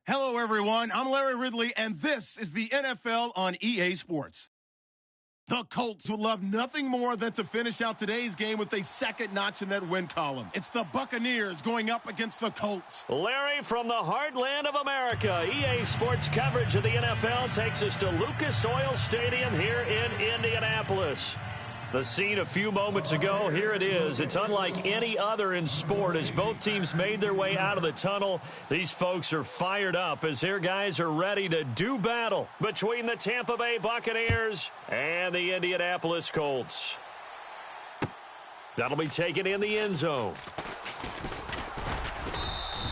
Hello, everyone. I'm Larry Ridley, and this is the NFL on EA Sports. The Colts would love nothing more than to finish out today's game with a second notch in that win column. It's the Buccaneers going up against the Colts. Larry, from the heartland of America, EA Sports coverage of the NFL takes us to Lucas Oil Stadium here in Indianapolis. The scene a few moments ago, here it is. It's unlike any other in sport as both teams made their way out of the tunnel. These folks are fired up as their guys are ready to do battle between the Tampa Bay Buccaneers and the Indianapolis Colts. That'll be taken in the end zone.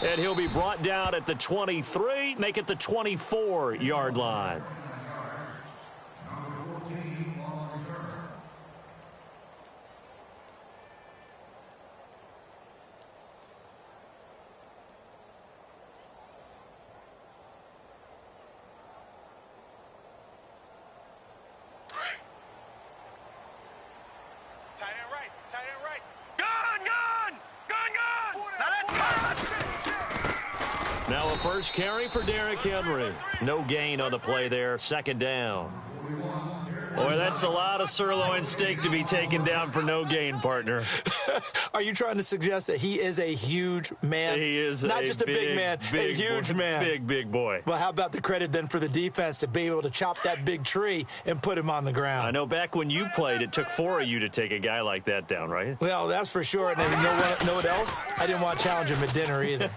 And he'll be brought down at the 23, make it the 24-yard line. Now a first carry for Derrick Henry. No gain on the play there, second down. Boy, that's a lot of sirloin steak to be taken down for no gain, partner. Are you trying to suggest that he is a huge man? He is not just a big man, a huge man. Big boy. Well, how about the credit then for the defense to be able to chop that big tree and put him on the ground? I know back when you played, it took 4 of you to take a guy like that down, right? Well, that's for sure. And then you know what else? I didn't want to challenge him at dinner either.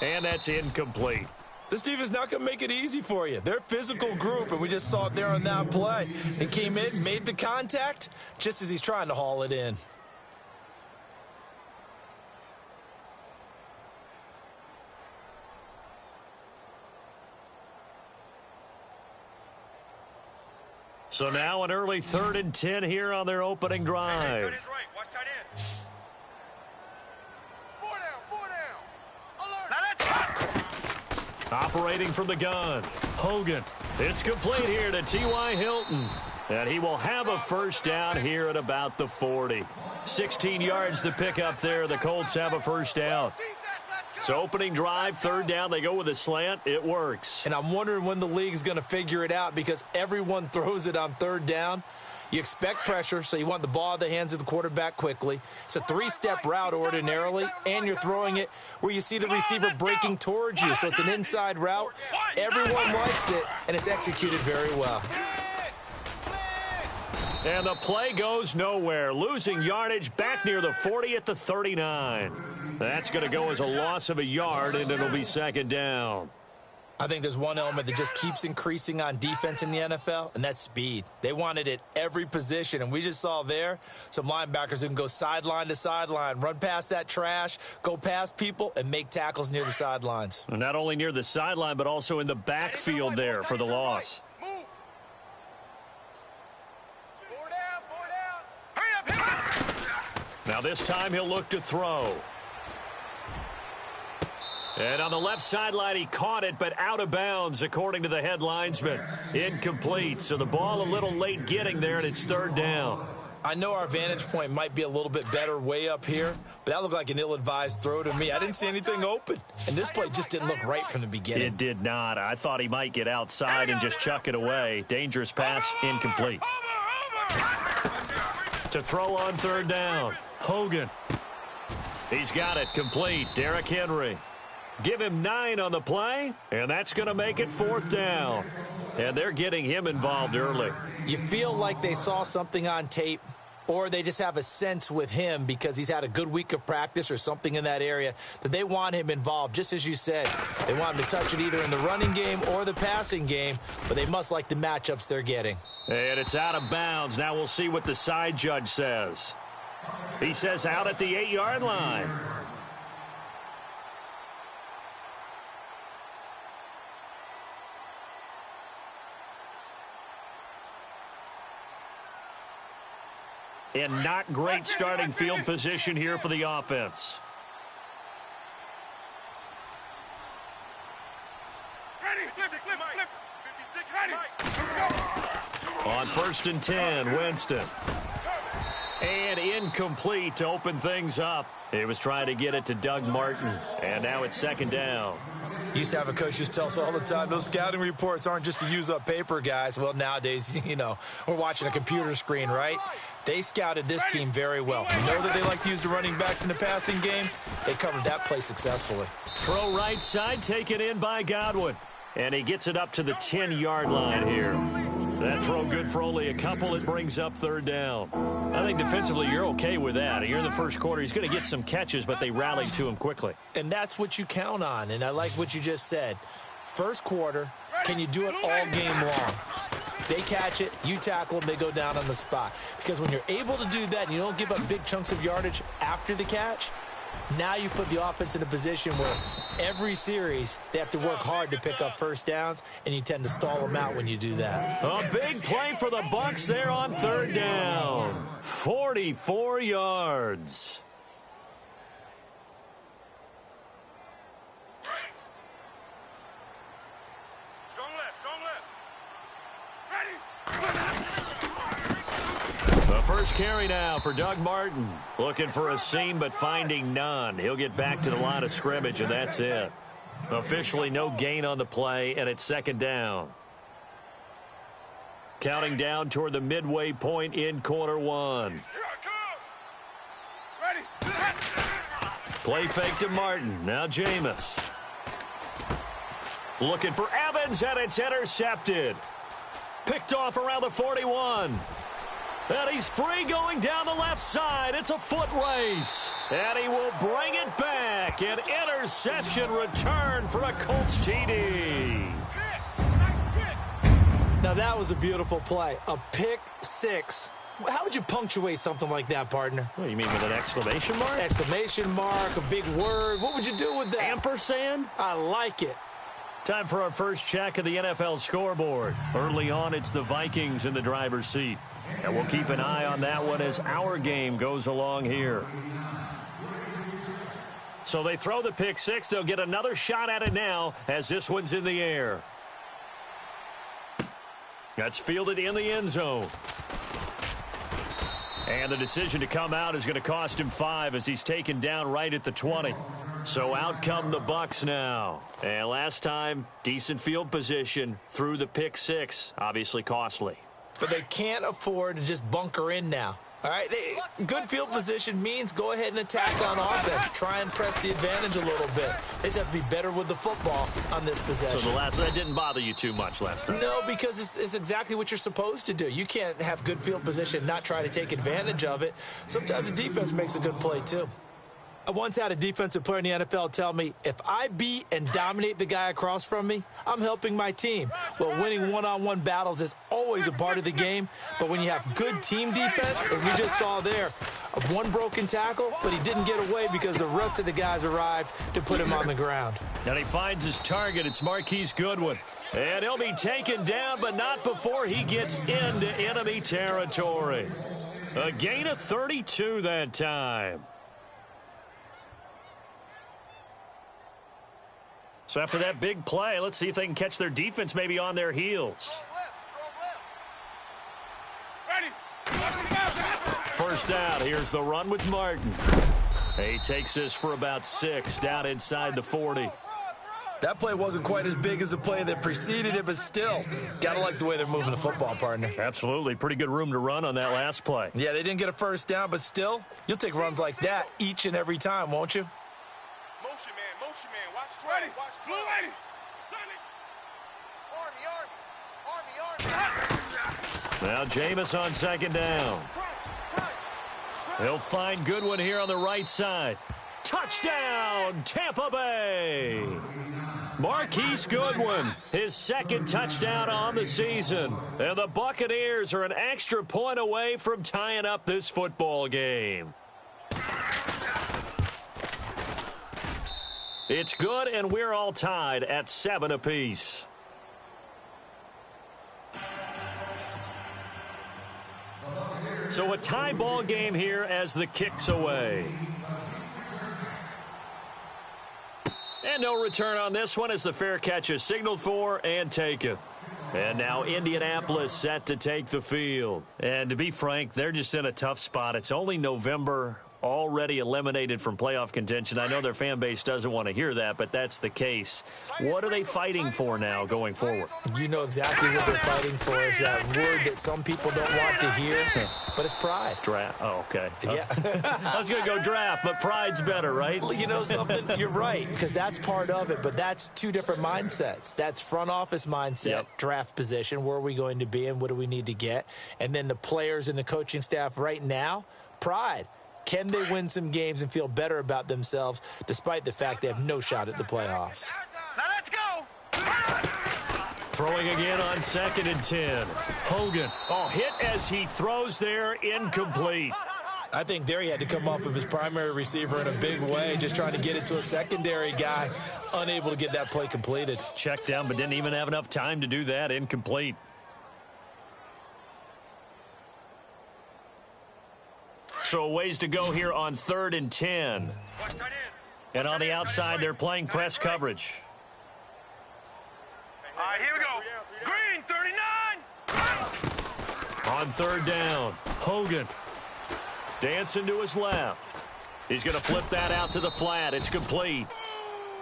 And that's incomplete. This defense not going to make it easy for you. They're a physical group, and we just saw it there on that play. They came in, made the contact, just as he's trying to haul it in. So now an early 3rd and 10 here on their opening drive. Watch tight end. Operating from the gun, Hogan. It's complete here to T.Y. Hilton. And he will have a first down here at about the 40. 16 yards to pick up there. The Colts have a first down. So opening drive, 3rd down. They go with a slant. It works. And I'm wondering when the league's going to figure it out because everyone throws it on 3rd down. You expect pressure, so you want the ball in the hands of the quarterback quickly. It's a 3-step route ordinarily, and you're throwing it where you see the receiver breaking towards you. So it's an inside route. Everyone likes it, and it's executed very well. And the play goes nowhere. Losing yardage back near the 40 at the 39. That's going to go as a loss of a yard, and it'll be 2nd down. I think there's one element that just keeps increasing on defense in the NFL, and that's speed. They want it at every position, and we just saw there some linebackers who can go sideline to sideline, run past that trash, go past people, and make tackles near the sidelines. And not only near the sideline, but also in the backfield there for the loss. Now this time he'll look to throw. And on the left sideline, he caught it, but out of bounds, according to the head linesman. Incomplete, so the ball a little late getting there, and it's 3rd down. I know our vantage point might be a little bit better way up here, but that looked like an ill-advised throw to me. I didn't see anything open, and this play just didn't look right from the beginning. It did not. I thought he might get outside and just chuck it away. Dangerous pass, incomplete. To throw on 3rd down, Hogan. He's got it, complete. Derrick Henry. Give him 9 on the play, and that's going to make it 4th down. And they're getting him involved early. You feel like they saw something on tape, or they just have a sense with him because he's had a good week of practice or something in that area that they want him involved, just as you said. They want him to touch it either in the running game or the passing game, but they must like the matchups they're getting. And it's out of bounds. Now we'll see what the side judge says. He says out at the 8-yard line. And not great starting field position here for the offense. On 1st and 10, Winston. And incomplete to open things up. He was trying to get it to Doug Martin, and now it's second down. Used to have a coach who tells us all the time, those scouting reports aren't just to use up paper, guys. Well, nowadays, we're watching a computer screen, right? They scouted this team very well. You know that they like to use the running backs in the passing game. They covered that play successfully. Throw right side, taken in by Godwin. And he gets it up to the 10-yard line here. That throw good for only a couple. It brings up third down. I think defensively you're okay with that. You're in the first quarter. He's going to get some catches, but they rallied to him quickly. And that's what you count on, and I like what you just said. First quarter, can you do it all game long? They catch it, you tackle them, they go down on the spot. Because when you're able to do that and you don't give up big chunks of yardage after the catch, now you put the offense in a position where every series they have to work hard to pick up first downs, and you tend to stall them out when you do that. A big play for the Bucs there on third down. 44 yards. The first carry now for Doug Martin. Looking for a seam, but finding none. He'll get back to the line of scrimmage, and that's it. Officially no gain on the play, and it's second down. Counting down toward the midway point in quarter one. Play fake to Martin. Now Jameis. Looking for Evans, and it's intercepted. Picked off around the 41. And he's free going down the left side. It's a foot race. And he will bring it back. An interception return for a Colts TD. Now that was a beautiful play. A pick six. How would you punctuate something like that, partner? What do you mean, with an exclamation mark? Exclamation mark, a big word. What would you do with that? Ampersand? I like it. Time for our first check of the NFL scoreboard. Early on, it's the Vikings in the driver's seat. And we'll keep an eye on that one as our game goes along here. So they throw the pick six. They'll get another shot at it now as this one's in the air. That's fielded in the end zone. And the decision to come out is going to cost him 5 as he's taken down right at the 20. So out come the Bucs now. And last time, decent field position through the pick six. Obviously costly. But they can't afford to just bunker in now. All right, good field position means go ahead and attack on offense. Try and press the advantage a little bit. They just have to be better with the football on this possession. So that didn't bother you too much last time? No, because it's exactly what you're supposed to do. You can't have good field position, not try to take advantage of it. Sometimes the defense makes a good play, too. I once had a defensive player in the NFL tell me, if I beat and dominate the guy across from me, I'm helping my team. Well, winning one-on-one battles is always a part of the game, but when you have good team defense, as we just saw there, one broken tackle, but he didn't get away because the rest of the guys arrived to put him on the ground. And he finds his target. It's Marquise Goodwin. And he'll be taken down, but not before he gets into enemy territory. A gain of 32 that time. So after that big play, let's see if they can catch their defense maybe on their heels. First out, here's the run with Martin. He takes this for about 6 down inside the 40. That play wasn't quite as big as the play that preceded it, but still, got to like the way they're moving the football, partner. Absolutely. Pretty good room to run on that last play. Yeah, they didn't get a first down, but still, you'll take runs like that each and every time, won't you? Motion man, watch 20, watch 20. Blue 80. Army. Now Jameis on second down. He'll find Goodwin here on the right side. Touchdown, Tampa Bay. Marquise Goodwin, his second touchdown on the season. And the Buccaneers are an extra point away from tying up this football game. It's good, and we're all tied at 7 apiece. So a tie ball game here as the kick's away. And no return on this one as the fair catch is signaled for and taken. And now Indianapolis set to take the field. And to be frank, they're just in a tough spot. It's only November. already eliminated from playoff contention. I know their fan base doesn't want to hear that, but that's the case. What are they fighting for now going forward? You know exactly what they're fighting for is that word that some people don't want to hear, but it's pride. Draft. Oh, okay. Yeah. I was going to go draft, but pride's better, right? Well, you know something? You're right, because that's part of it, but that's two different mindsets. That's front office mindset, draft position, where are we going to be and what do we need to get? And then the players and the coaching staff right now, pride. Can they win some games and feel better about themselves despite the fact they have no shot at the playoffs? Now let's go. Throwing again on 2nd and 10. Hogan. Oh, hit as he throws there, incomplete. I think there he had to come off of his primary receiver in a big way, just trying to get it to a secondary guy, unable to get that play completed. Checked down, but didn't even have enough time to do that. Incomplete. So a ways to go here on 3rd and 10. And on the outside, they're playing press coverage. All right, here we go. Green, 39. On 3rd down, Hogan dancing to his left. He's going to flip that out to the flat. It's complete.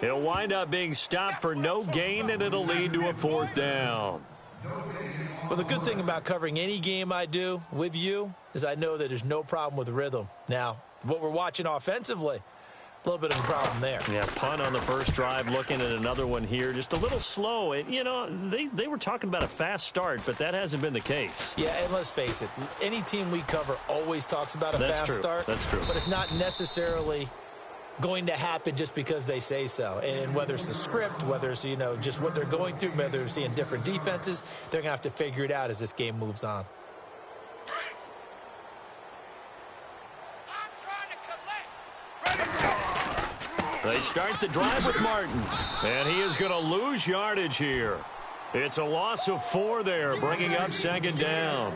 It'll wind up being stopped for no gain, and it'll lead to a 4th down. Well, the good thing about covering any game I do with you is I know that there's no problem with rhythm. Now, what we're watching offensively, a little bit of a problem there. Yeah, punt on the first drive, looking at another one here. Just a little slow. And, you know, they were talking about a fast start, but that hasn't been the case. Yeah, and let's face it, any team we cover always talks about a fast start. That's true. But it's not necessarily going to happen just because they say so. And whether it's the script, whether it's, you know, just what they're going through, whether they're seeing different defenses, they're going to have to figure it out as this game moves on. They start the drive with Martin, and he is going to lose yardage here. It's a loss of 4 there, bringing up 2nd down.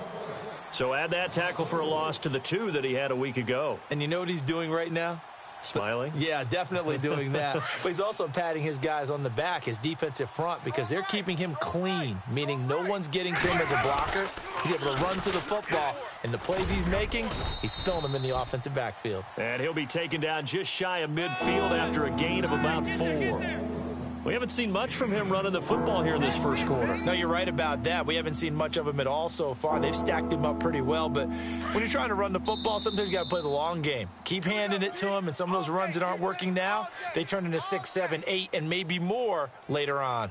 So add that tackle for a loss to the 2 that he had a week ago. And you know what he's doing right now? Smiling? Yeah, definitely doing that. But he's also patting his guys on the back, his defensive front, because they're keeping him clean, meaning no one's getting to him as a blocker. He's able to run to the football, and the plays he's making, he's spilling them in the offensive backfield. And he'll be taken down just shy of midfield after a gain of about 4. We haven't seen much from him running the football here in this first quarter. No, you're right about that. We haven't seen much of him at all so far. They've stacked him up pretty well, but when you're trying to run the football, sometimes you got to play the long game. Keep handing it to him, and some of those runs that aren't working now, they turn into 6, 7, 8, and maybe more later on.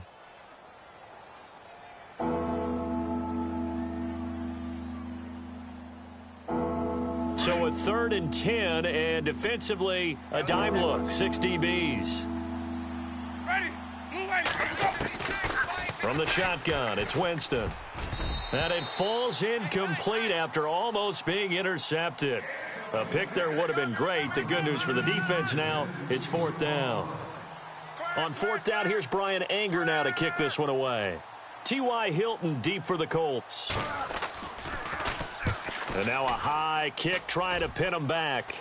So a 3rd and 10, and defensively, a dime look, 6 DBs. From the shotgun, it's Winston. And it falls incomplete after almost being intercepted. A pick there would have been great. The good news for the defense now, it's 4th down. On 4th down, here's Brian Anger now to kick this one away. T.Y. Hilton deep for the Colts. And now a high kick trying to pin him back.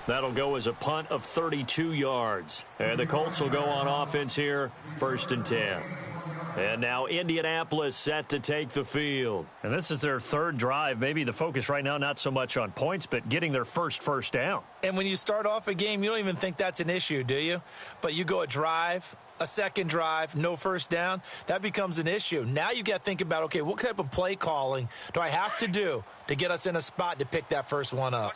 That'll go as a punt of 32 yards. And the Colts will go on offense here, 1st and 10. And now Indianapolis set to take the field. And this is their 3rd drive. Maybe the focus right now not so much on points, but getting their first down. And when you start off a game, you don't even think that's an issue, do you? But you go a drive, a 2nd drive, no first down, that becomes an issue. Now you got to think about, okay, what type of play calling do I have to do to get us in a spot to pick that first one up?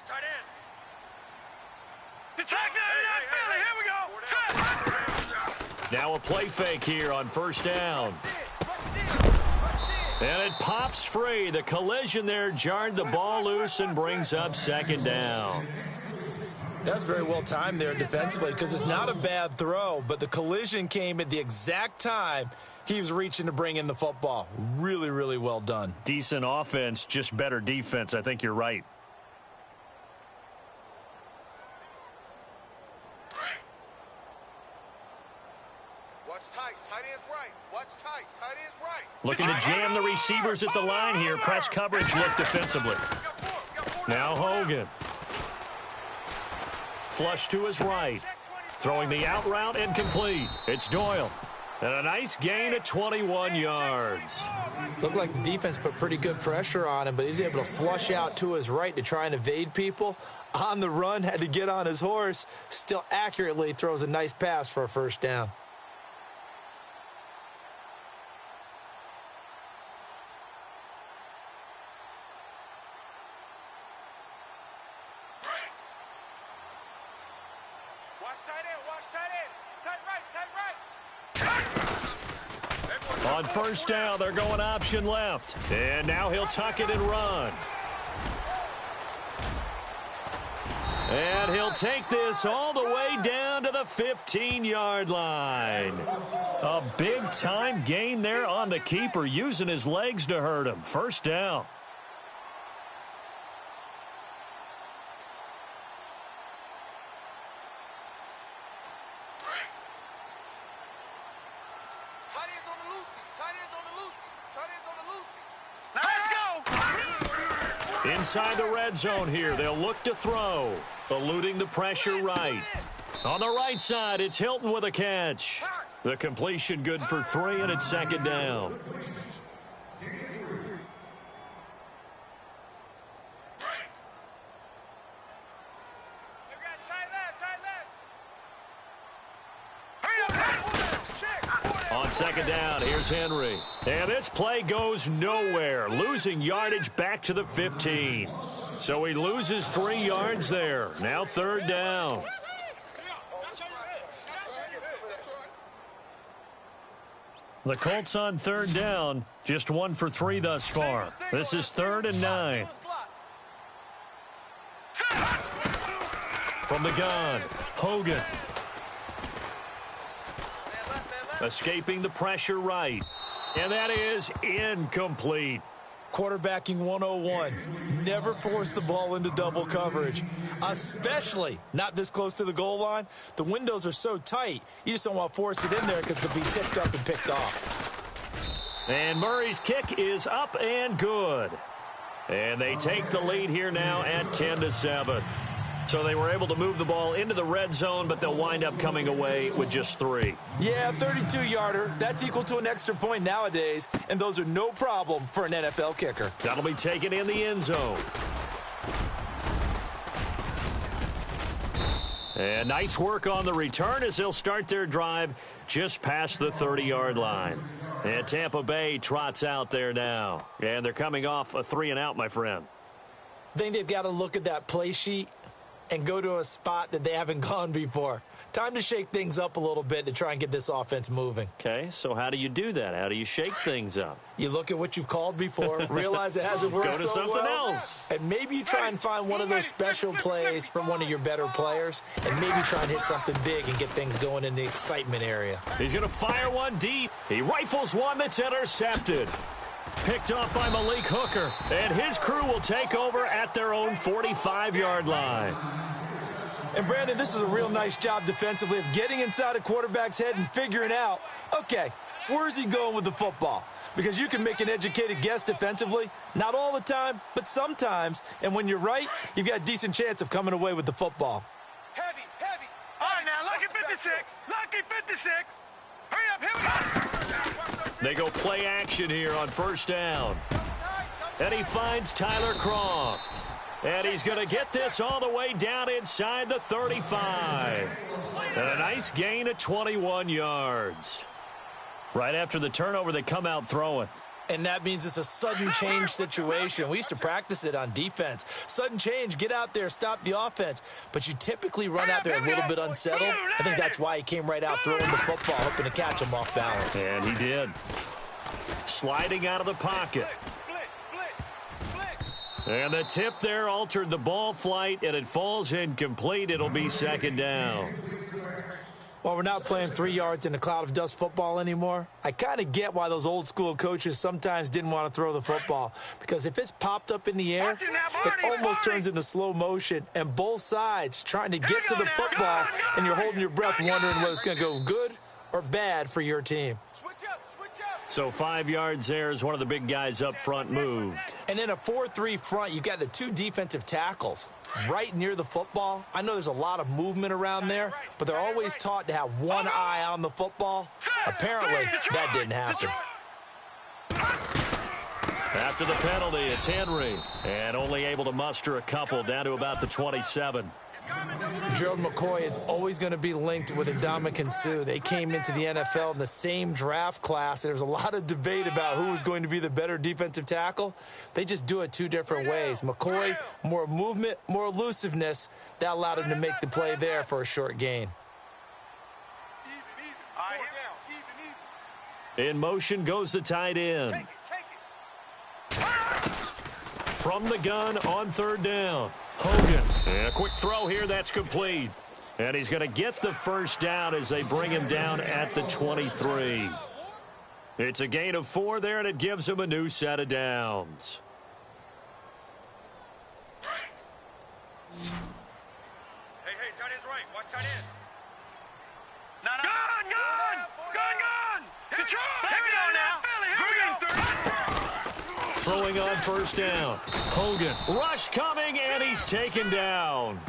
Now a play fake here on 1st down. And it pops free. The collision there jarred the ball loose and brings up 2nd down. That's very well timed there defensively because it's not a bad throw, but the collision came at the exact time he was reaching to bring in the football. Really, really well done. Decent offense, just better defense. I think you're right. Looking to jam the receivers at the line here. Press coverage look defensively. Now Hogan. Flush to his right. Throwing the out route incomplete. It's Doyle. And a nice gain of 21 yards. Looked like the defense put pretty good pressure on him, but he's able to flush out to his right to try and evade people. On the run, had to get on his horse. Still accurately throws a nice pass for a first down. On first down, they're going option left. And now he'll tuck it and run. And he'll take this all the way down to the 15-yard line. A big-time gain there on the keeper, using his legs to hurt him. First down. Inside the red zone here, they'll look to throw. Eluding the pressure right. On the right side, it's Hilton with a catch. The completion good for 3, and it's second down. On second down, here's Henry. And this play goes nowhere, losing yardage back to the 15. So he loses 3 yards there. Now third down. The Colts on third down, just 1 for 3 thus far. This is 3rd and 9. From the gun, Hogan. Escaping the pressure right. And that is incomplete. Quarterbacking 101. Never force the ball into double coverage, especially not this close to the goal line. The windows are so tight, you just don't want to force it in there because it could be tipped up and picked off. And Murray's kick is up and good. And they take the lead here now at 10-7. So they were able to move the ball into the red zone, but they'll wind up coming away with just 3. Yeah, 32-yarder. That's equal to an extra point nowadays, and those are no problem for an NFL kicker. That'll be taken in the end zone. And nice work on the return as they'll start their drive just past the 30-yard line. And Tampa Bay trots out there now. And they're coming off a 3-and-out, my friend. I think they've got to look at that play sheet and go to a spot that they haven't gone before. Time to shake things up a little bit to try and get this offense moving. Okay, so how do you do that? How do you shake things up? You look at what you've called before, realize it hasn't worked so well. Go to something else. And maybe you try and find one of those special plays from one of your better players, and maybe try and hit something big and get things going in the excitement area. He's going to fire one deep. He rifles one that's intercepted. Picked off by Malik Hooker, and his crew will take over at their own 45-yard line. And, Brandon, this is a real nice job defensively of getting inside a quarterback's head and figuring out, okay, where's he going with the football? Because you can make an educated guess defensively, not all the time, but sometimes. And when you're right, you've got a decent chance of coming away with the football. Heavy. All right, now, lucky 56. Lucky 56. Hurry up, here we go. They go play action here on first down. And he finds Tyler Croft. And he's going to get this all the way down inside the 35. And a nice gain of 21 yards. Right after the turnover, they come out throwing. And that means it's a sudden change situation. We used to practice it on defense. Sudden change, get out there, stop the offense. But you typically run out there a little bit unsettled. I think that's why he came right out throwing the football, hoping to catch him off balance. And he did. Sliding out of the pocket. And the tip there altered the ball flight, and it falls incomplete. It'll be second down. Well, we're not playing 3 yards in a cloud of dust football anymore. I kind of get why those old school coaches sometimes didn't want to throw the football. Because if it's popped up in the air, it almost turns into slow motion. And both sides trying to get to the football, and you're holding your breath wondering whether it's going to go good or bad for your team. Switch up. So 5 yards there as one of the big guys up front moved. And in a 4-3 front, you got the 2 defensive tackles right near the football. I know there's a lot of movement around there, but they're always taught to have one eye on the football. Apparently, that didn't happen. After the penalty, it's Henry. And only able to muster a couple down to about the 27. Gerald McCoy is always going to be linked with Ndamukong Suh. They came into the NFL in the same draft class. There was a lot of debate about who was going to be the better defensive tackle. They just do it 2 different ways. McCoy, more movement, more elusiveness. That allowed him to make the play there for a short gain. In motion goes the tight end. From the gun on 3rd down. Hogan. And a quick throw here. That's complete. And he's going to get the first down as they bring him down at the 23. It's a gain of 4 there, and it gives him a new set of downs. Hey, tight end's right. Watch tight end. Gun! Control! Here we go now. Throwing on 1st down. Hogan. Rush coming, and he's taken down.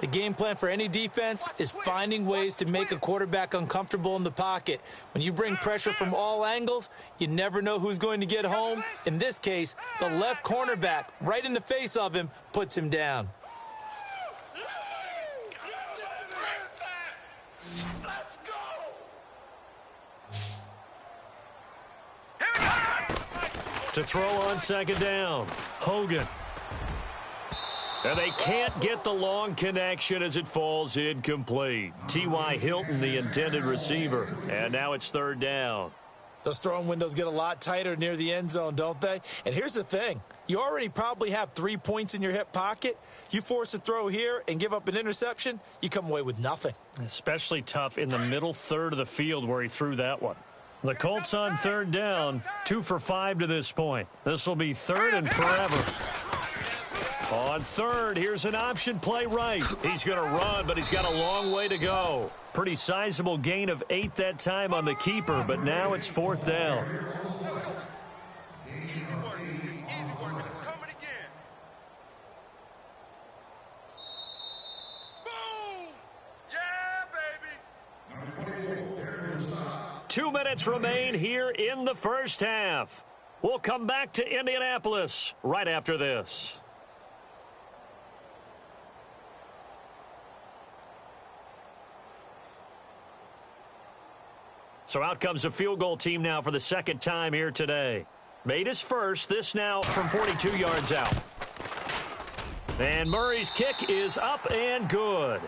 The game plan for any defense is finding ways to make a quarterback uncomfortable in the pocket. When you bring pressure from all angles, you never know who's going to get home. In this case, the left cornerback, right in the face of him, puts him down. To throw on 2nd down. Hogan. And they can't get the long connection as it falls incomplete. T.Y. Hilton, the intended receiver. And now it's 3rd down. Those throwing windows get a lot tighter near the end zone, don't they? And here's the thing. You already probably have 3 points in your hip pocket. You force a throw here and give up an interception, you come away with nothing. Especially tough in the middle third of the field where he threw that one. The Colts on 3rd down, 2 for 5 to this point. This will be 3rd and forever. On 3rd, here's an option play right. He's going to run, but he's got a long way to go. Pretty sizable gain of 8 that time on the keeper, but now it's 4th down. Easy work, and it's coming again. Boom! Yeah, baby! 2 minutes remain here in the first half. We'll come back to Indianapolis right after this. So out comes a field goal team now for the 2nd time here today. Made his first, this now from 42 yards out. And Murray's kick is up and good.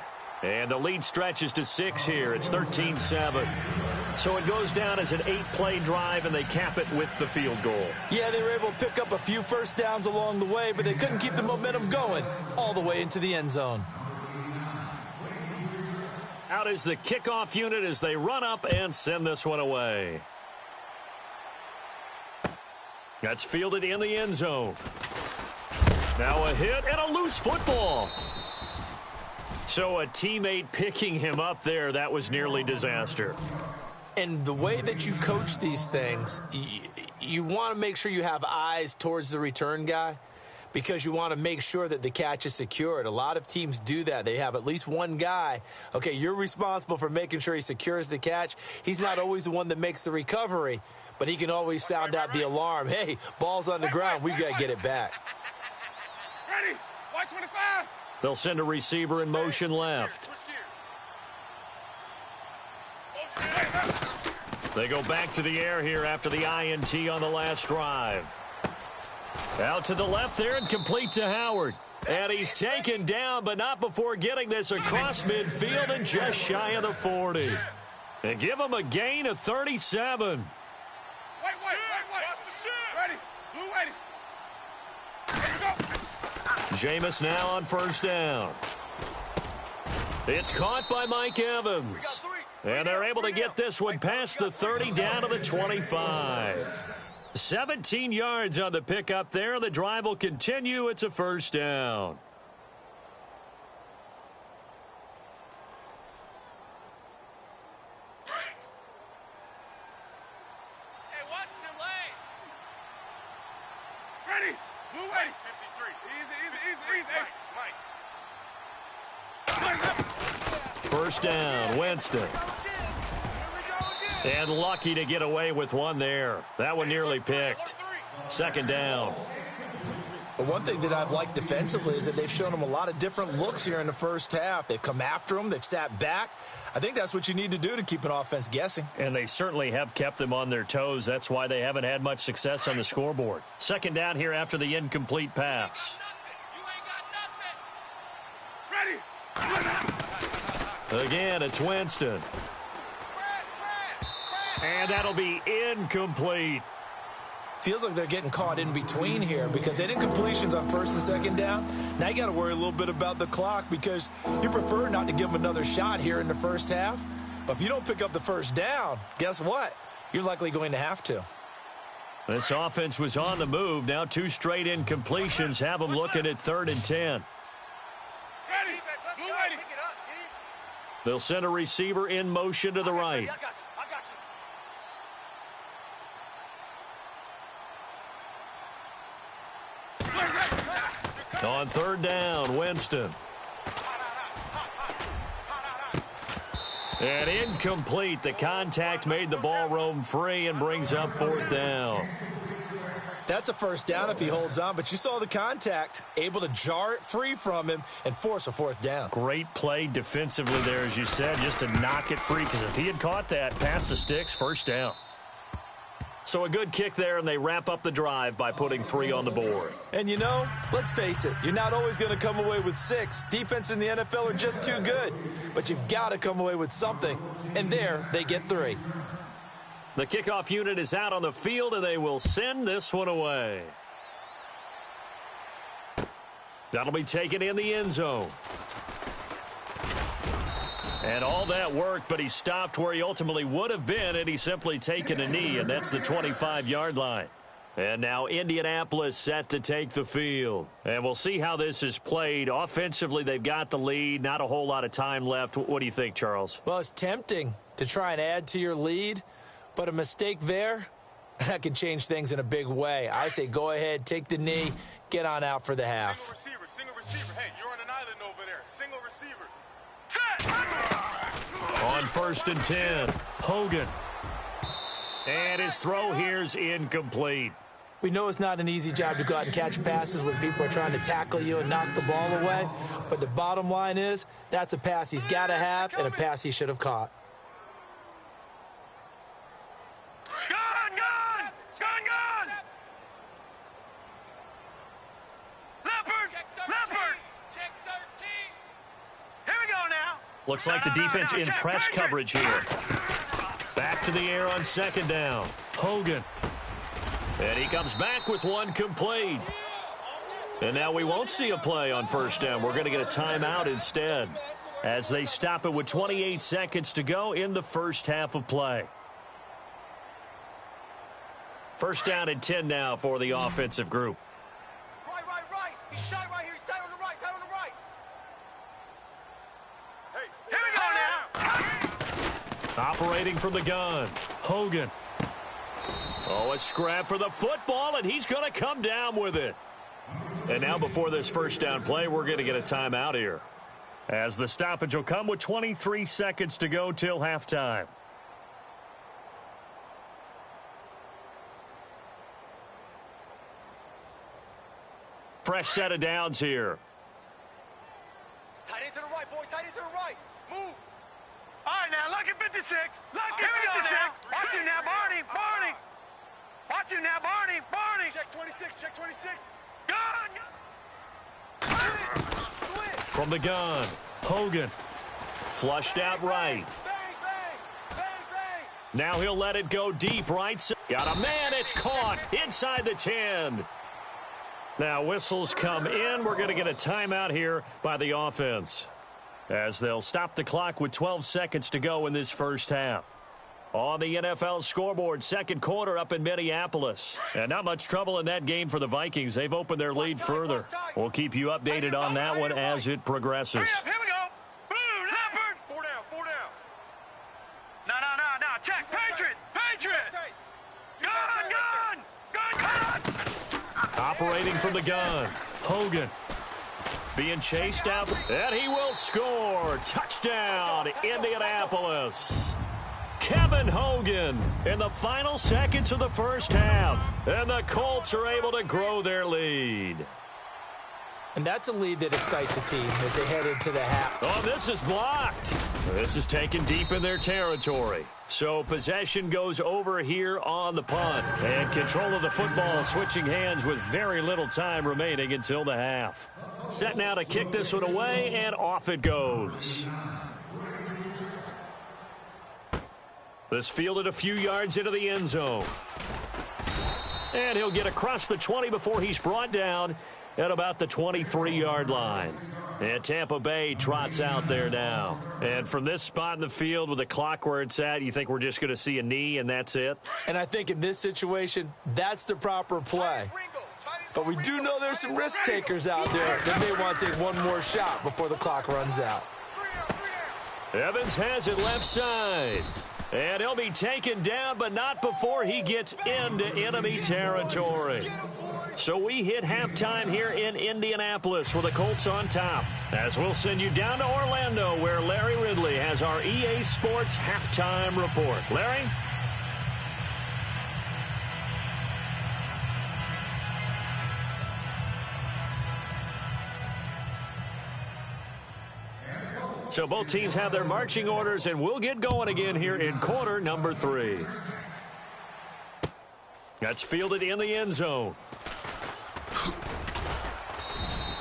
And the lead stretches to 6 here. It's 13-7. So it goes down as an 8-play drive, and they cap it with the field goal. Yeah, they were able to pick up a few first downs along the way, but they couldn't keep the momentum going all the way into the end zone. Out is the kickoff unit as they run up and send this one away. That's fielded in the end zone. Now a hit and a loose football. So a teammate picking him up there, that was nearly disaster. And the way that you coach these things, you want to make sure you have eyes towards the return guy because you want to make sure that the catch is secured. A lot of teams do that. They have at least one guy. Okay, you're responsible for making sure he secures the catch. He's not always the one that makes the recovery, but he can always sound out the alarm. Hey, ball's on the ground. We've got to get it back. Ready? White 25. They'll send a receiver in motion left. They go back to the air here after the INT on the last drive. Out to the left there and complete to Howard. And he's taken down, but not before getting this across midfield and just shy of the 40. And give him a gain of 37. Wait. Ready? Blue ready. Jameis now on 1st down. It's caught by Mike Evans. And they're able to get this one past the 30 down to the 25. 17 yards on the pickup there. The drive will continue. It's a 1st down. Hey, watch Ready. Blue ready. 53. Easy. Mike. First down, Winston. And lucky to get away with one there. That one nearly picked. Second down. But one thing that I've liked defensively is that they've shown them a lot of different looks here in the first half. They've come after them. They've sat back. I think that's what you need to do to keep an offense guessing. And they certainly have kept them on their toes. That's why they haven't had much success on the scoreboard. Second down here after the incomplete pass. Again, it's Winston. And that'll be incomplete. Feels like they're getting caught in between here because they didn't completions on first and second down. Now you got to worry a little bit about the clock because you prefer not to give them another shot here in the first half. But if you don't pick up the first down, guess what? You're likely going to have to. This offense was on the move. Now 2 straight incompletions have them looking at 3rd and 10. They'll send a receiver in motion to the right. On 3rd down, Winston. And incomplete. The contact made the ball roam free and brings up 4th down. That's a first down if he holds on, but you saw the contact, able to jar it free from him and force a 4th down. Great play defensively there, as you said, just to knock it free, because if he had caught that, past the sticks, first down. So a good kick there, and they wrap up the drive by putting 3 on the board. And you know, let's face it, you're not always going to come away with 6. Defense in the NFL are just too good. But you've got to come away with something. And there, they get 3. The kickoff unit is out on the field, and they will send this one away. That'll be taken in the end zone. And all that worked, but he stopped where he ultimately would have been, and he's simply taken a knee, and that's the 25-yard line. And now Indianapolis set to take the field. And we'll see how this is played. Offensively, they've got the lead. Not a whole lot of time left. What do you think, Charles? Well, it's tempting to try and add to your lead, but a mistake there, that can change things in a big way. I say go ahead, take the knee, get on out for the half. Single receiver. Hey, you're on an island over there. Single receiver. On 1st and 10, Hogan. And his throw here's incomplete. We know it's not an easy job to go out and catch passes when people are trying to tackle you and knock the ball away. But the bottom line is, that's a pass he's got to have and a pass he should have caught. Gun! Leopard! Check 13. Here we go now. Looks like the defense in press coverage here. Back to the air on 2nd down. Hogan. And he comes back with one complete. And now we won't see a play on 1st down. We're going to get a timeout instead as they stop it with 28 seconds to go in the first half of play. 1st down and 10 now for the offensive group. Right. He's tight right here. He's tight on the right. Hey, here we go now. Operating from the gun. Hogan. Oh, a scrap for the football, and he's going to come down with it. And now before this 1st down play, we're going to get a timeout here, as the stoppage will come with 23 seconds to go till halftime. Fresh set of downs here. Tight end to the right, boy. Tight end to the right. Move. All right, now, lucky 56. Lucky 56. Watch him now, Barney. Watch him now, Barney. Check 26. Gun. From the gun, Hogan. Flushed out right. Bang. Now he'll let it go deep right. Got a man. It's caught inside the 10. Now whistles come in. We're going to get a timeout here by the offense, as they'll stop the clock with 12 seconds to go in this first half. On the NFL scoreboard, 2nd quarter up in Minneapolis. And not much trouble in that game for the Vikings. They've opened their lead further. We'll keep you updated on that one as it progresses. Here we go. Blue, Leopard. 4 down. No. Check. Patriot. Gun. Operating from the gun, Hogan. Being chased out, and he will score. Touchdown, Indianapolis. Kevin Hogan in the final seconds of the first half. And the Colts are able to grow their lead. And that's a lead that excites a team as they head into the half. Oh, this is blocked. This is taken deep in their territory. So possession goes over here on the punt. And control of the football switching hands with very little time remaining until the half. Set now to kick this one away, and off it goes. This fielded a few yards into the end zone. And he'll get across the 20 before he's brought down at about the 23-yard line. And Tampa Bay trots out there now. And from this spot in the field with the clock where it's at, you think we're just going to see a knee and that's it? And I think in this situation, that's the proper play. But we do know there's some risk takers out there that may want to take one more shot before the clock runs out. Evans has it left side. And he'll be taken down, but not before he gets into enemy territory. So we hit halftime here in Indianapolis with the Colts on top. As we'll send you down to Orlando, where Larry Ridley has our EA Sports halftime report. Larry? So both teams have their marching orders, and we'll get going again here in quarter number 3. That's fielded in the end zone.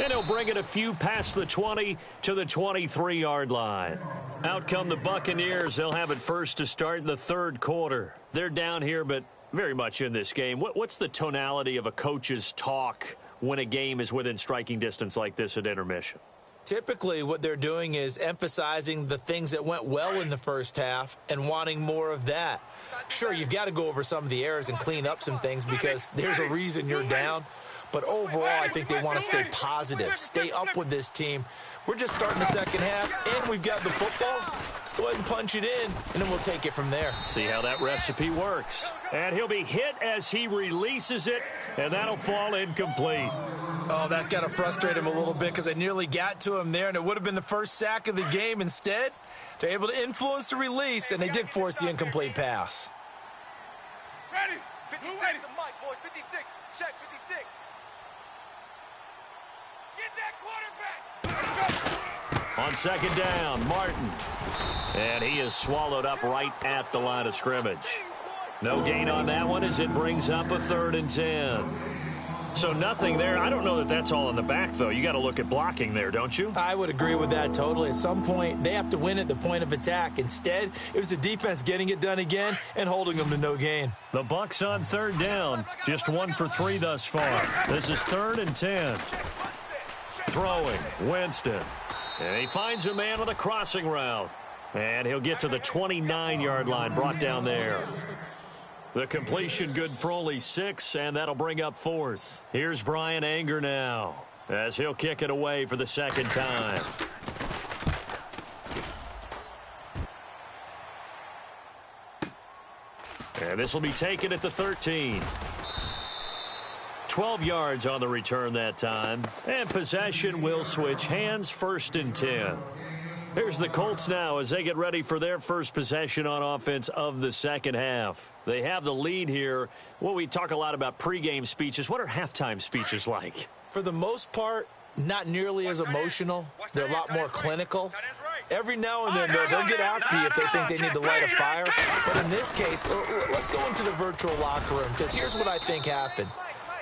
And he'll bring it a few past the 20 to the 23-yard line. Out come the Buccaneers. They'll have it first to start the third quarter. They're down here, but very much in this game. What's the tonality of a coach's talk when a game is within striking distance like this at intermission? Typically, what they're doing is emphasizing the things that went well in the first half and wanting more of that. Sure, you've got to go over some of the errors and clean up some things because there's a reason you're down. But overall, I think they want to stay positive, stay up with this team. We're just starting the second half, and we've got the football. Let's go ahead and punch it in, and then we'll take it from there. See how that recipe works. And he'll be hit as he releases it, and that'll fall incomplete. Oh, that's got to frustrate him a little bit because they nearly got to him there, and it would have been the first sack of the game. Instead, they're able to influence the release, and they did force the incomplete pass. Ready? 56 the mic, boys. 56. Check 56. Get that quarterback. On second down, Martin. And he is swallowed up right at the line of scrimmage. No gain on that one as it brings up a 3rd and 10. So nothing there. I don't know that that's all in the back, though. You got to look at blocking there, don't you? I would agree with that totally. At some point, they have to win at the point of attack. Instead, it was the defense getting it done again and holding them to no gain. The Bucs on 3rd down. Just 1 for 3 thus far. This is 3rd and 10. Throwing, Winston. And he finds a man with a crossing route. And he'll get to the 29-yard line, brought down there. The completion good for only 6, and that'll bring up 4th. Here's Brian Anger now, as he'll kick it away for the second time. And this will be taken at the 13. 12 yards on the return that time. And possession will switch hands, 1st and 10. Here's the Colts now as they get ready for their first possession on offense of the second half. They have the lead here. Well, we talk a lot about pregame speeches. What are halftime speeches like? For the most part, not nearly as emotional. They're a lot more clinical. Every now and then, they'll get out to you if they think they need to light a fire. But in this case, let's go into the virtual locker room because here's what I think happened.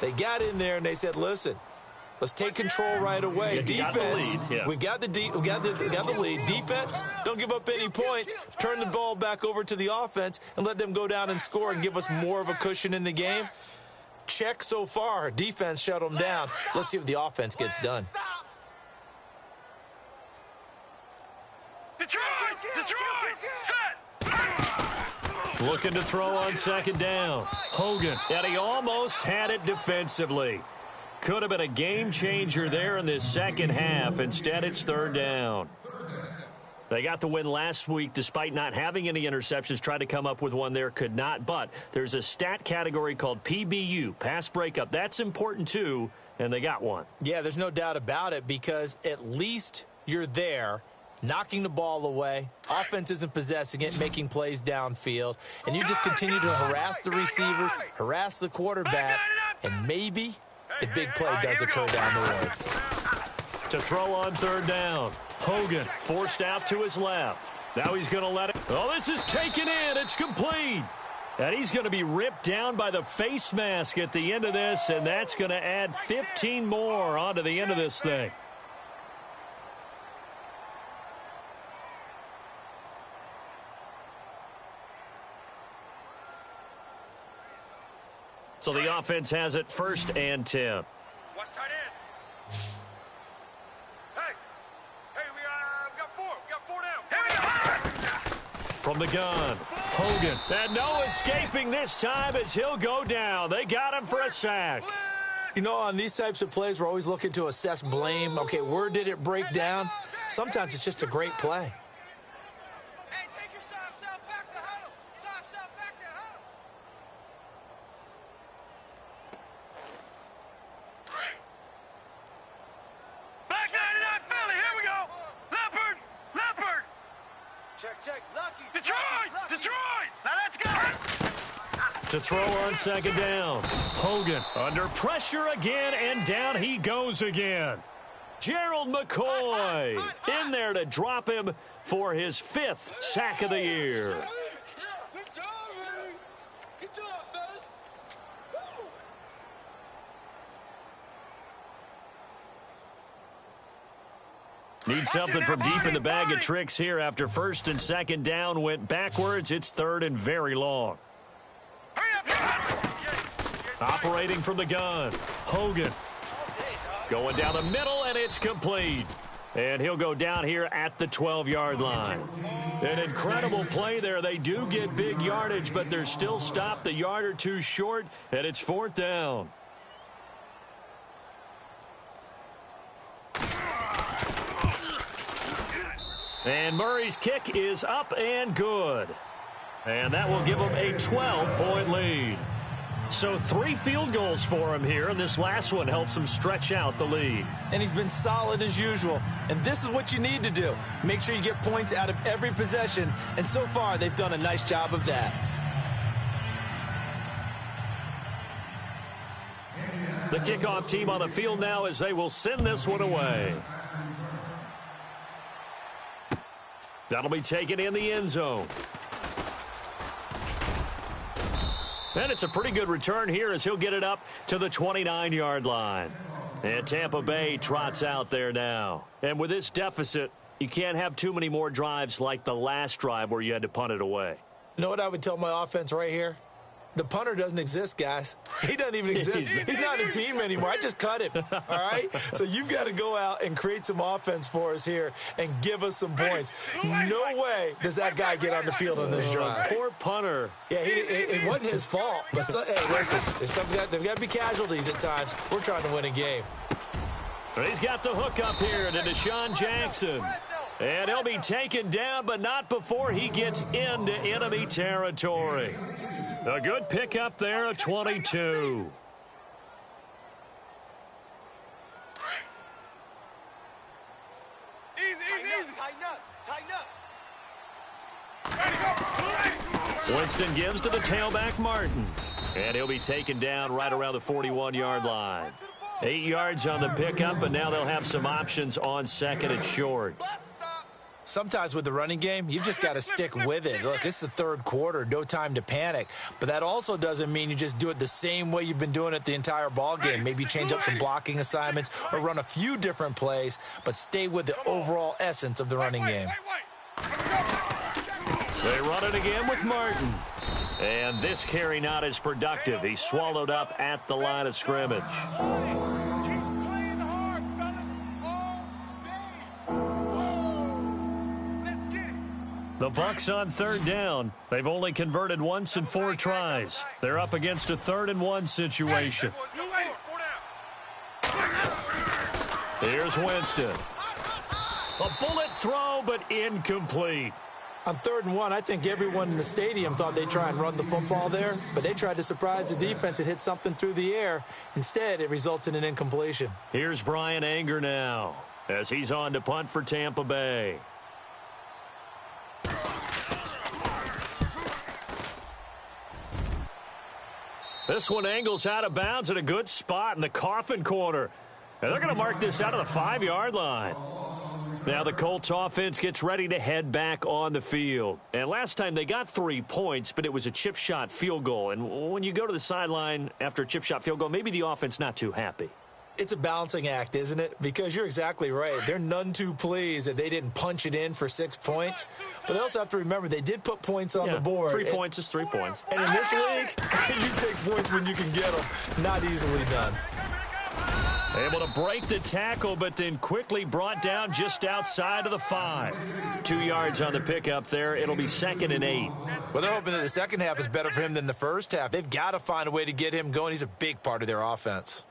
They got in there and they said, listen, let's take control right away. Defense, we got the lead. Defense, don't give up any points. Turn the ball back over to the offense and let them go down and score and give us more of a cushion in the game. Check so far. Defense shut them down. Let's see what the offense gets done. Detroit! Set! Looking to throw on second down. Hogan, and he almost had it defensively. Could have been a game changer there in this second half. Instead, it's 3rd down. They got the win last week despite not having any interceptions. Tried to come up with one there, could not. But there's a stat category called PBU, pass breakup. That's important too, and they got one. Yeah, there's no doubt about it because at least you're there knocking the ball away. Offense isn't possessing it, making plays downfield. And you just continue to harass the receivers, harass the quarterback, and maybe the big play does occur down the road. To throw on third down. Hogan forced out to his left. Now he's going to let it. Oh, this is taken in. It's complete. And he's going to be ripped down by the face mask at the end of this, and that's going to add 15 more onto the end of this thing. So the offense has it 1st and 10. Watch tight end. Hey, we got 4. We got 4 down. From the gun, Hogan. And no escaping this time as he'll go down. They got him for a sack. You know, on these types of plays, we're always looking to assess blame. Okay, where did it break down? Sometimes it's just a great play. Hey, take your soft cell back to huddle. Soft cell back to huddle. Back 99 Philly, here we go. Leopard. Check. Lucky. Detroit. Now let's go. To throw on 2nd down. Hogan under pressure again, and down he goes again. Gerald McCoy in there to drop him for his 5th sack of the year. Good job, man. Good job, fellas. Need something from deep in the bag of tricks here after 1st and 2nd down went backwards. It's 3rd and very long. Operating from the gun, Hogan. Going down the middle, and it's complete. And he'll go down here at the 12-yard line. An incredible play there. They do get big yardage, but they're still stopped a yard or two short, and it's 4th down. And Murray's kick is up and good. And that will give him a 12-point lead. So 3 field goals for him here, and this last one helps him stretch out the lead. And he's been solid as usual. And this is what you need to do. Make sure you get points out of every possession. And so far, they've done a nice job of that. The kickoff team on the field now as they will send this one away. That'll be taken in the end zone. And it's a pretty good return here as he'll get it up to the 29-yard line. And Tampa Bay trots out there now. And with this deficit, you can't have too many more drives like the last drive where you had to punt it away. You know what I would tell my offense right here? The punter doesn't exist, guys. He doesn't even exist. He's not a team anymore. I just cut him, all right? So you've got to go out and create some offense for us here and give us some points. No way does that guy get on the field on this drive. Poor punter. Yeah, it wasn't his fault. But hey, listen, there's got to be casualties at times. We're trying to win a game. He's got the hook up here to Deshaun Jackson. And he'll be taken down, but not before he gets into enemy territory. A good pickup there, a 22. Easy. Tighten up. Winston gives to the tailback, Martin. And he'll be taken down right around the 41-yard line. 8 yards on the pickup, and now they'll have some options on 2nd and short. Sometimes with the running game, you've just got to stick with it. Look, it's the 3rd quarter, no time to panic. But that also doesn't mean you just do it the same way you've been doing it the entire ball game. Maybe change up some blocking assignments or run a few different plays, but stay with the overall essence of the running game. They run it again with Martin. And this carry not as productive. He's swallowed up at the line of scrimmage. The Bucs on 3rd down. They've only converted once in 4 tries. They're up against a 3rd and 1 situation. Here's Winston. A bullet throw, but incomplete. On 3rd and 1, I think everyone in the stadium thought they'd try and run the football there, but they tried to surprise the defense and hit something through the air. Instead, it results in an incompletion. Here's Brian Anger now as he's on to punt for Tampa Bay. This one angles out of bounds at a good spot in the coffin corner. And they're going to mark this out of the 5-yard line. Now the Colts offense gets ready to head back on the field. And last time they got 3 points, but it was a chip shot field goal. And when you go to the sideline after a chip shot field goal, maybe the offense not too happy. It's a balancing act, isn't it? Because you're exactly right. They're none too pleased that they didn't punch it in for 6 points. But they also have to remember they did put points on the board. 3 points is 3 points. And in this league, you take points when you can get them. Not easily done. Able to break the tackle, but then quickly brought down just outside of the 5. 2 yards on the pickup there. It'll be 2nd and 8. Well, they're hoping that the second half is better for him than the first half. They've got to find a way to get him going. He's a big part of their offense.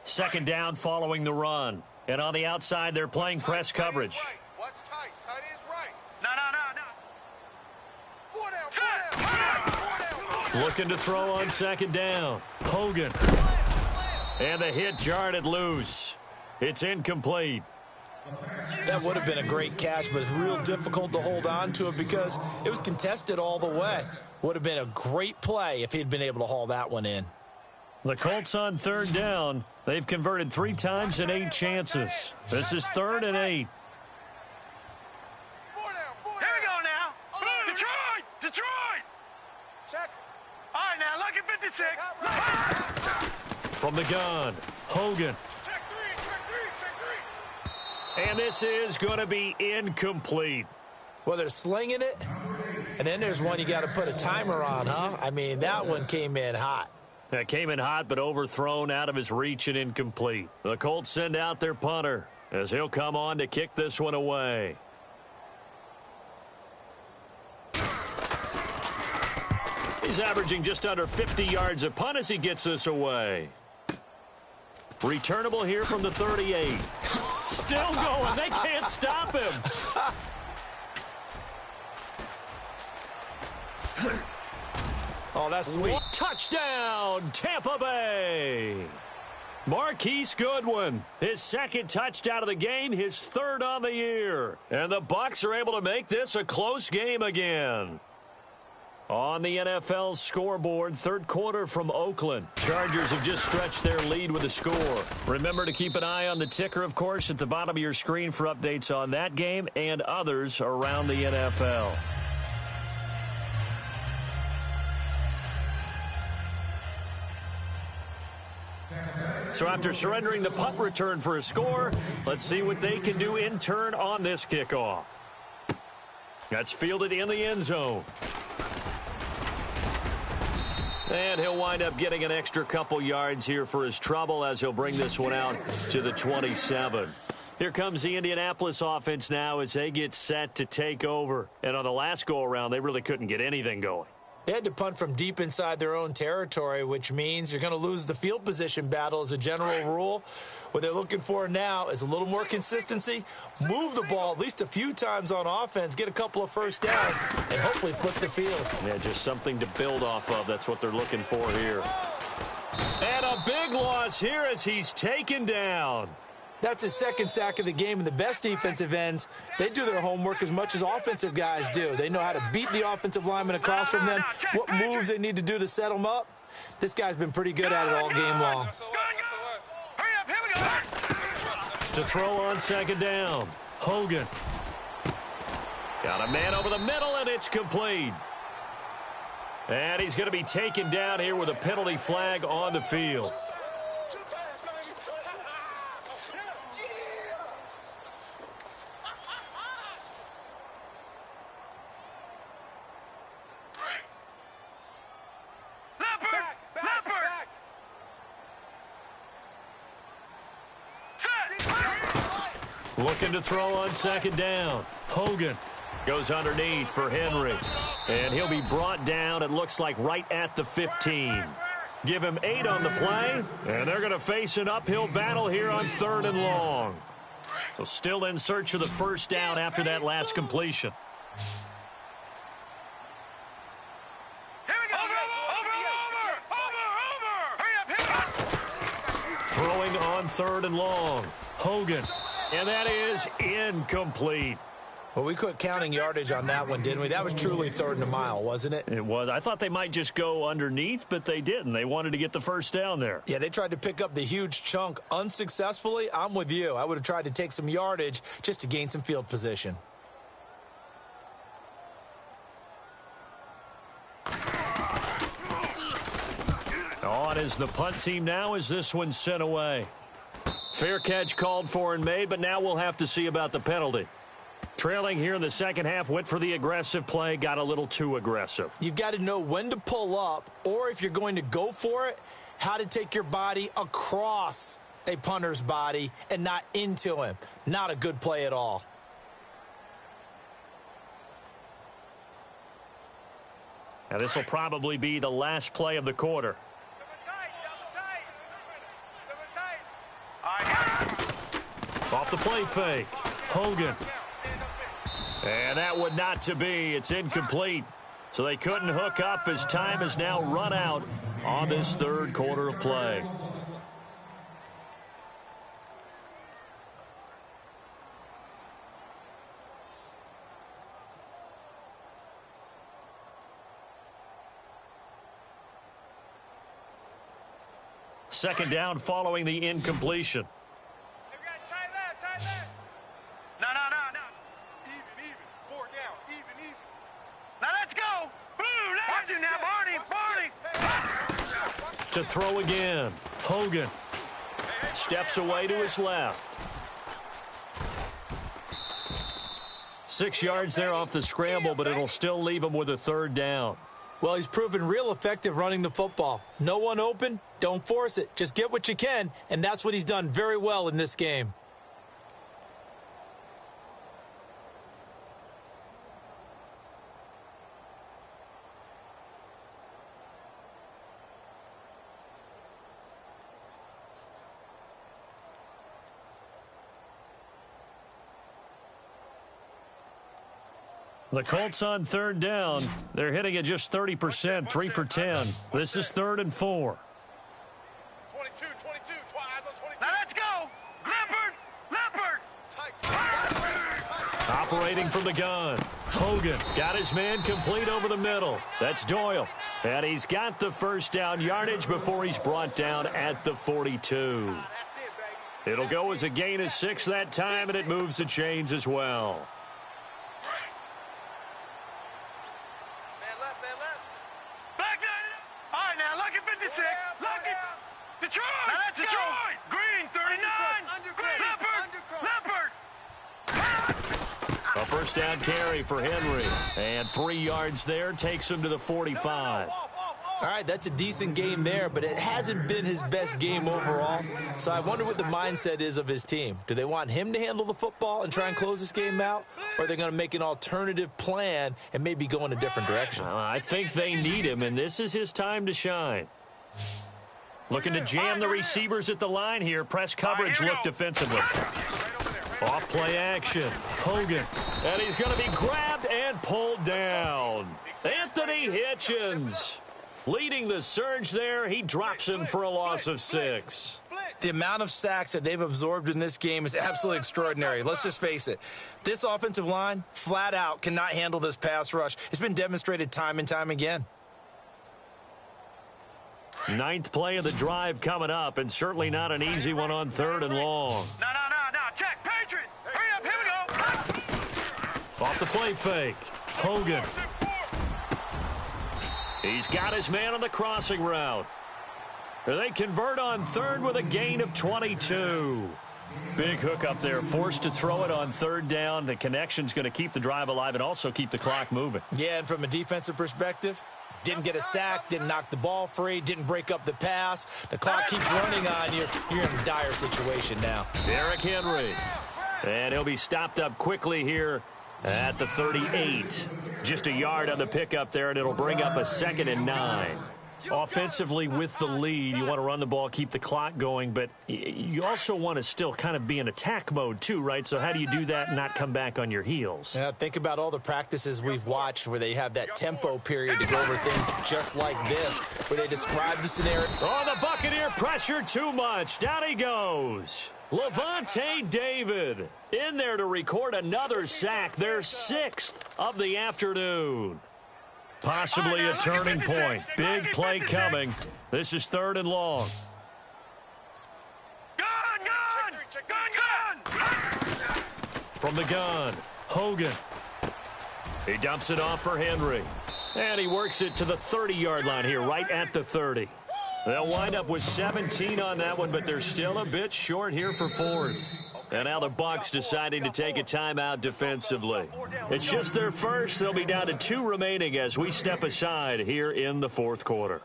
Second down following the run. And on the outside, they're playing press coverage. What's tight? Tight is right. No. Looking to throw on 2nd down. Hogan. And the hit jarred it loose. It's incomplete. That would have been a great catch, but it's real difficult to hold on to it because it was contested all the way. Would have been a great play if he'd been able to haul that one in. The Colts on 3rd down. They've converted 3 times in 8 chances. This is 3rd and 8. Here we go now. Detroit! Check. All right, now, lucky 56. From the gun, Hogan. Check three. And this is going to be incomplete. Well, they're slinging it, and then there's one you got to put a timer on, huh? I mean, that one came in hot. That came in hot, but overthrown out of his reach and incomplete. The Colts send out their punter as he'll come on to kick this one away. He's averaging just under 50 yards a punt as he gets this away. Returnable here from the 38. Still going. They can't stop him. Oh, that's sweet. Touchdown, Tampa Bay. Marquise Goodwin, his 2nd touchdown of the game, his 3rd on the year. And the Bucs are able to make this a close game again. On the NFL scoreboard, 3rd quarter from Oakland. Chargers have just stretched their lead with a score. Remember to keep an eye on the ticker, of course, at the bottom of your screen for updates on that game and others around the NFL. So after surrendering the punt return for a score, let's see what they can do in turn on this kickoff. That's fielded in the end zone. And he'll wind up getting an extra couple yards here for his trouble as he'll bring this one out to the 27. Here comes the Indianapolis offense now as they get set to take over. And on the last go-around, they really couldn't get anything going. They had to punt from deep inside their own territory, which means you're going to lose the field position battle as a general rule. What they're looking for now is a little more consistency, move the ball at least a few times on offense, get a couple of first downs, and hopefully flip the field. Yeah, just something to build off of. That's what they're looking for here. And a big loss here as he's taken down. That's his 2nd sack of the game, and the best defensive ends, they do their homework as much as offensive guys do. They know how to beat the offensive lineman across from them, what moves they need to do to set them up. This guy's been pretty good at it all game long. Hurry up, here we go. To throw on 2nd down, Hogan. Got a man over the middle, and it's complete. And he's going to be taken down here with a penalty flag on the field. Looking to throw on 2nd down. Hogan. Goes underneath for Henry. And he'll be brought down, it looks like, right at the 15. Give him 8 on the play, and they're going to face an uphill battle here on 3rd and long. So still in search of the first down after that last completion. Throwing on 3rd and long. Hogan. And that is incomplete. Well, we quit counting yardage on that one, didn't we? That was truly 3rd and a mile, wasn't it? It was. I thought they might just go underneath, but they didn't. They wanted to get the first down there. Yeah, they tried to pick up the huge chunk unsuccessfully. I'm with you. I would have tried to take some yardage just to gain some field position. On is the punt team now as this one's sent away. Fair catch called for and made, but now we'll have to see about the penalty. Trailing here in the second half, went for the aggressive play, got a little too aggressive. You've got to know when to pull up, or if you're going to go for it, how to take your body across a punter's body and not into him. Not a good play at all. Now this will probably be the last play of the quarter. Off the play fake. Hogan. And that would not to be. It's incomplete. So they couldn't hook up as time has now run out on this 3rd quarter of play. Second down following the incompletion. To throw again. Hogan steps away to his left. 6 yards there off the scramble, but it'll still leave him with a 3rd down. Well, he's proven real effective running the football. No one open, don't force it. Just get what you can, and that's what he's done very well in this game. The Colts on 3rd down. They're hitting at just 30%, 3 for 10. This is 3rd and 4. 22, eyes on 22. Now let's go. Leopard. Operating from the gun. Hogan got his man complete over the middle. That's Doyle. And he's got the first down yardage before he's brought down at the 42. It'll go as a gain of 6 that time, and it moves the chains as well. Detroit! Green, 39! Leopard! A first down carry for Henry. And 3 yards there takes him to the 45. All right, that's a decent game there, but it hasn't been his best game overall. So I wonder what the mindset is of his team. Do they want him to handle the football and try and close this game out? Or are they going to make an alternative plan and maybe go in a different direction? I think they need him, and this is his time to shine. Looking to jam the receivers at the line here. Press coverage look defensively. Off play action. Hogan. And he's going to be grabbed and pulled down. Anthony Hitchens leading the surge there. He drops him for a loss of 6. The amount of sacks that they've absorbed in this game is absolutely extraordinary. Let's just face it. This offensive line, flat out, cannot handle this pass rush. It's been demonstrated time and time again. 9th play of the drive coming up, and certainly not an easy one on 3rd and long. No. Check, Patriot. Hurry up, here we go. Off the play fake. Hogan. He's got his man on the crossing route. They convert on 3rd with a gain of 22. Big hook up there, forced to throw it on 3rd down. The connection's going to keep the drive alive and also keep the clock moving. Yeah, and from a defensive perspective, didn't get a sack, didn't knock the ball free, didn't break up the pass. The clock keeps running on you. You're in a dire situation now. Derrick Henry. And he'll be stopped up quickly here at the 38. Just a yard on the pickup there, and it'll bring up a 2nd and 9. Offensively, with the lead, you want to run the ball, keep the clock going, but you also want to still kind of be in attack mode too, right? So how do you do that and not come back on your heels? Yeah, think about all the practices we've watched where they have that tempo period to go over things just like this, where they describe the scenario. Oh, the Buccaneer pressure too much. Down he goes. Levante David in there to record another sack, their 6th of the afternoon. Possibly a turning point. Big play coming. This is 3rd and long. Gun! From the gun, Hogan. He dumps it off for Henry. And he works it to the 30-yard line here, right at the 30. They'll wind up with 17 on that one, but they're still a bit short here for 4th. And now the Bucs deciding to take a timeout defensively. It's just their first. They'll be down to 2 remaining as we step aside here in the 4th quarter.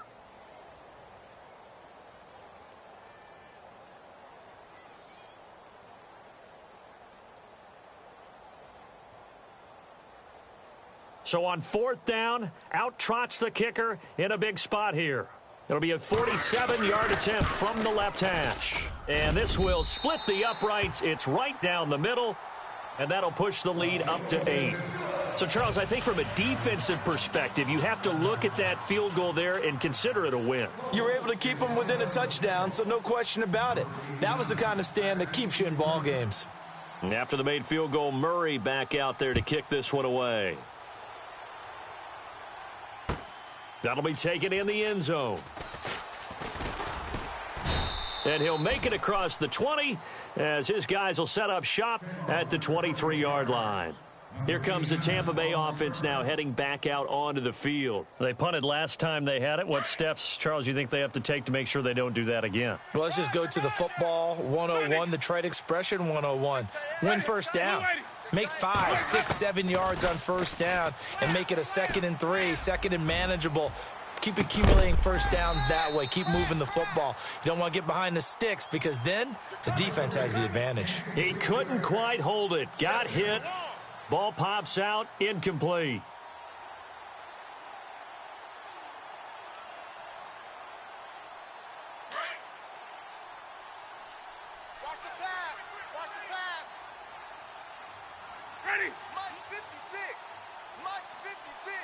So on 4th down, out trots the kicker in a big spot here. It'll be a 47-yard attempt from the left hash. And this will split the uprights. It's right down the middle, and that'll push the lead up to 8. So, Charles, I think from a defensive perspective, you have to look at that field goal there and consider it a win. You were able to keep them within a touchdown, so no question about it. That was the kind of stand that keeps you in ball games. And after the made field goal, Murray back out there to kick this one away. That'll be taken in the end zone. And he'll make it across the 20 as his guys will set up shop at the 23-yard line. Here comes the Tampa Bay offense now heading back out onto the field. They punted last time they had it. What steps, Charles, you think they have to take to make sure they don't do that again? Well, let's just go to the football 101, the trade expression 101. Win first down. Make 5, 6, 7 yards on first down and make it a 2nd and 3, 2nd and manageable. Keep accumulating first downs that way. Keep moving the football. You don't want to get behind the sticks because then the defense has the advantage. He couldn't quite hold it. Got hit. Ball pops out. Incomplete. Watch the pass. Watch the pass. Ready? Mike's 56. Mike's 56.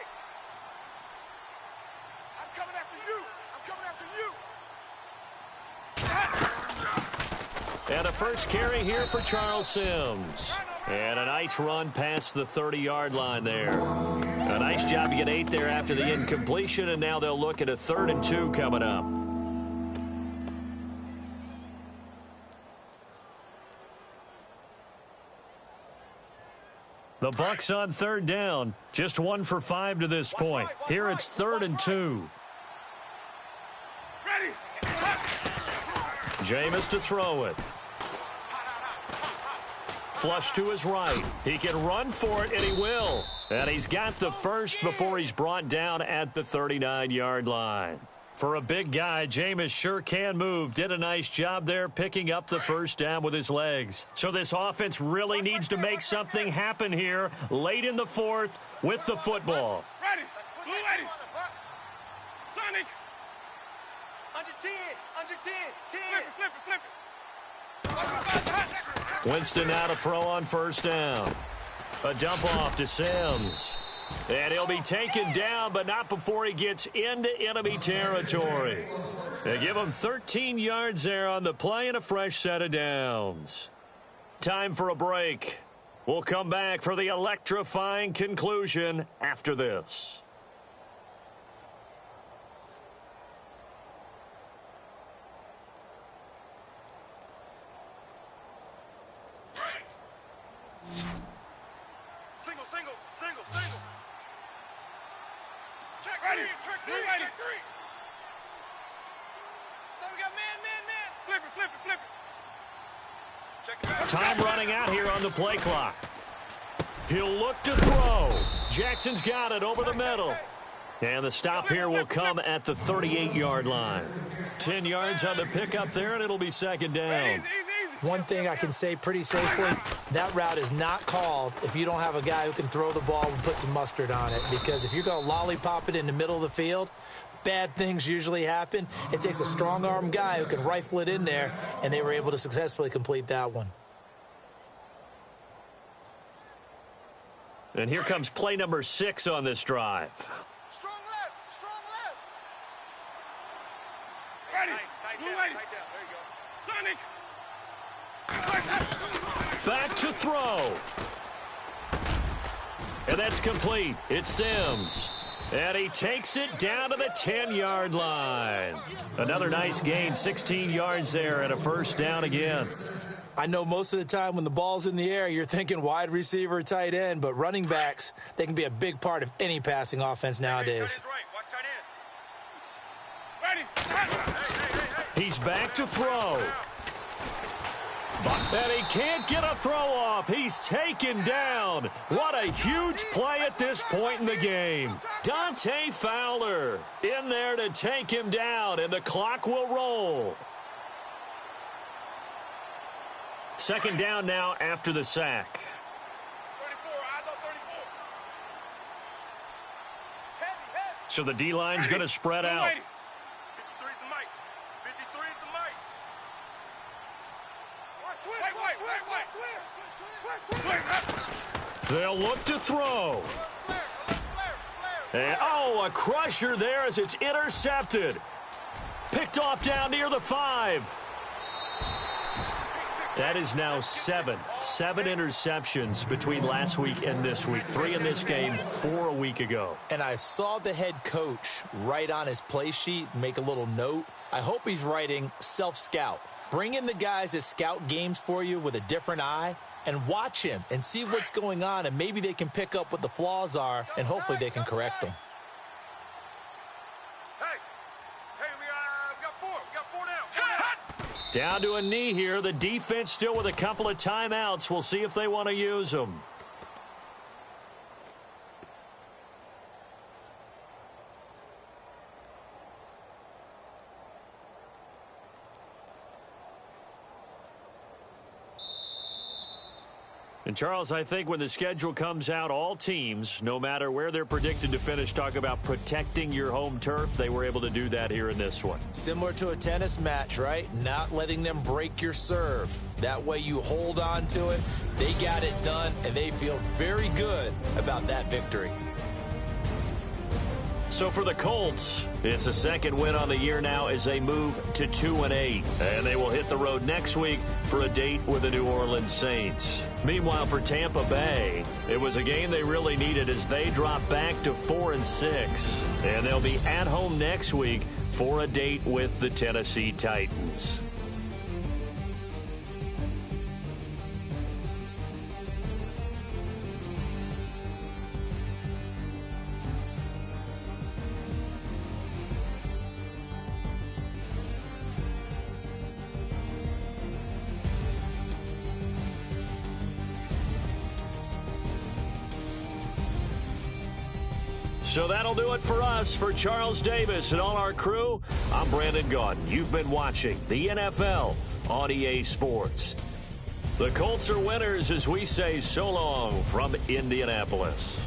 I'm coming after you. I'm coming after you. And a first carry here for Charles Sims. And a nice run past the 30-yard line there. A nice job to get 8 there after the incompletion, and now they'll look at a 3rd and 2 coming up. The Bucs on 3rd down, just 1 for 5 to this point. Here it's 3rd and 2. Ready? Jameis to throw it. Flush to his right. He can run for it, and he will. And he's got the first before he's brought down at the 39-yard line. For a big guy, Jameis sure can move. Did a nice job there picking up the first down with his legs. So this offense really needs to make something happen here late in the 4th with the football. Ready? Blue ready. Sonic. Under 10. Under 10. 10. Flip it. Flip it. Winston now to throw on first down. A dump off to Sims. And he'll be taken down, but not before he gets into enemy territory. They give him 13 yards there on the play and a fresh set of downs. Time for a break. We'll come back for the electrifying conclusion after this. Single. Check ready. Check three. So we got man. Flip it. Check it out. Time running out here on the play clock. He'll look to throw. Jackson's got it over the middle. And the stop here will come at the 38-yard line. 10 yards on the pickup there, and it'll be 2nd down. Easy. One thing I can say pretty safely, that route is not called if you don't have a guy who can throw the ball and put some mustard on it. Because if you're going to lollipop it in the middle of the field, bad things usually happen. It takes a strong-arm guy who can rifle it in there, and they were able to successfully complete that one. And here comes play number 6 on this drive. Strong left. Strong left. Ready. Blue lady. Sonic. Back to throw. And that's complete. It's Sims. And he takes it down to the 10-yard line. Another nice gain, 16 yards there, and a first down again. I know most of the time when the ball's in the air, you're thinking wide receiver, tight end, but running backs, they can be a big part of any passing offense nowadays. He's back to throw. And he can't get a throw off. He's taken down. What a huge play at this point in the game. Dante Fowler in there to take him down, and the clock will roll. Second down now after the sack. 34, eyes on 34. Heavy. So the D-line's going to spread out. 53's the mic. 53's the mic. Wait. They'll look to throw. And, oh, a crusher there as it's intercepted. Picked off down near the 5. That is now 7 interceptions between last week and this week. 3 in this game, 4 a week ago. And I saw the head coach write on his play sheet, make a little note. I hope he's writing self-scout. Bring in the guys that scout games for you with a different eye and watch him and see what's going on, and maybe they can pick up what the flaws are, and hopefully they can correct them. We got 4. We got 4 down. Down to a knee here. The defense still with a couple of timeouts. We'll see if they want to use them. And, Charles, I think when the schedule comes out, all teams, no matter where they're predicted to finish, talk about protecting your home turf. They were able to do that here in this one. Similar to a tennis match, right? Not letting them break your serve. That way you hold on to it. They got it done, and they feel very good about that victory. So for the Colts, it's a second win on the year now as they move to 2-8. And they will hit the road next week for a date with the New Orleans Saints. Meanwhile, for Tampa Bay, it was a game they really needed as they drop back to 4-6. And they'll be at home next week for a date with the Tennessee Titans. So that'll do it for us. For Charles Davis and all our crew, I'm Brandon Gaudin. You've been watching the NFL on EA Sports. The Colts are winners as we say so long from Indianapolis.